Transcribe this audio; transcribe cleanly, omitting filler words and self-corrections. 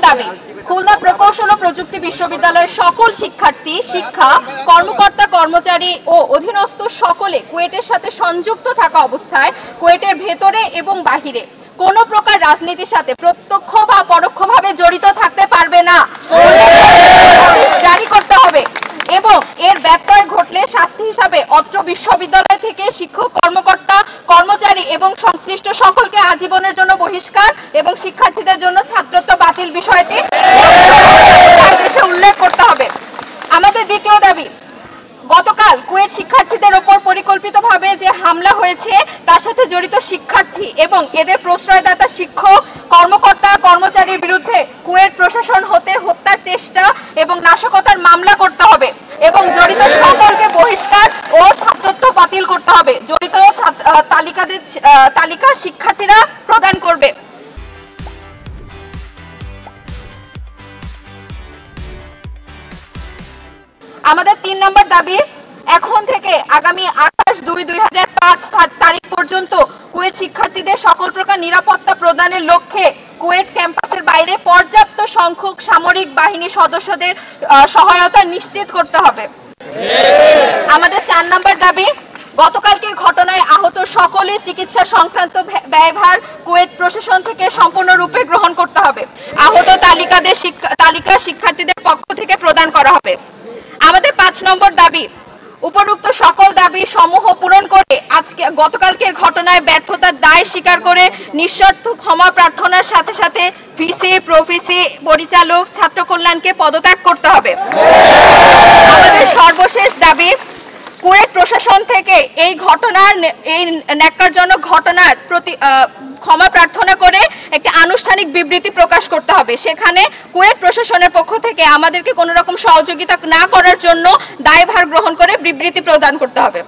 দাবি, খুলনা প্রকৌশল ও প্রযুক্তি বিশ্ববিদ্যালয়ের সকল শিক্ষার্থী, শিক্ষা কর্মকর্তা, কর্মচারী ও অধীনস্থ সকলে কুয়েটের সাথে সংযুক্ত থাকা অবস্থায় কুয়েটের ভেতরে এবং বাহিরে কোনো প্রকার রাজনীতির সাথে প্রত্যক্ষ বা পরোক্ষভাবে জড়িত থাকতে পারবে না, জারি করতে হবে এবং এর ব্যত্যয় ঘটলে শাস্তি হিসাবে অত্র বিশ্ববিদ্যালয় থেকে শিক্ষক, কর্মকর্তা, কর্মচারী এবং সংশ্লিষ্ট সকলকে আজীবনের জন্য বহিষ্কার এবং শিক্ষার্থীদের জন্য ছাত্রত্ব বাতিল বিষয়টি উল্লেখ করতে হবে। আমাদের দ্বিতীয় দাবি, গতকাল কুয়েট শিক্ষার্থীদের ওপর পরিকল্পিতভাবে যে হামলা হয়েছে তার সাথে জড়িত শিক্ষার্থী এবং এদের প্রশ্রয়দাতা শিক্ষক, কর্মকর্তা, কর্মচারীর বিরুদ্ধে কুয়েট প্রশাসন হতে হত্যার চেষ্টা এবং নাশকতার মামলা করতে হবে এবং জড়িত সকলকে বহিষ্কার ও ছাত্রত্ব বাতিল করতে হবে। জড়িত তালিকা শিক্ষার্থীরা প্রদান করবে। আমাদের 3 নম্বর দাবি, এখন থেকে আগামী 28/2/2005 তারিখ পর্যন্ত কুয়েট শিক্ষার্থীদের সকল প্রকার নিরাপত্তা প্রদানের লক্ষ্যে কুয়েট ক্যাম্পাসের বাইরে পর্যাপ্ত সংখ্যক সামরিক বাহিনী সদস্যদের সহায়তা নিশ্চিত করতে হবে। আমাদের 4 নম্বর দাবি, গতকালকের ঘটনায় আহত সকলের চিকিৎসা সংক্রান্ত ব্যয়ভার কুয়েট প্রশাসন থেকে সম্পূর্ণরূপে গ্রহণ করতে হবে। আহত তালিকা শিক্ষার্থীদের পক্ষ থেকে প্রদান করা হবে। আমাদের 5 নম্বর দাবি, উপরোক্ত সকল দাবি সমূহ পূরণ করে গতকালকের ঘটনায় ব্যর্থতার দায় স্বীকার করে নিঃশর্ত ক্ষমা প্রার্থনার সাথে সাথে ভিসি, প্রভিসি, পরিচালক, ছাত্র কল্যাণকে পদত্যাগ করতে হবে। আমাদের সর্বশেষ দাবি, কুয়েট প্রশাসন থেকে এই ন্যাক্কারজনক ঘটনার প্রতি ক্ষমা প্রার্থনা করে একটি আনুষ্ঠানিক বিবৃতি প্রকাশ করতে হবে। সেখানে কুয়েট প্রশাসনের পক্ষ থেকে আমাদেরকে কোনো রকম সহযোগিতা না করার জন্য দায়ভার গ্রহণ করে বিবৃতি প্রদান করতে হবে।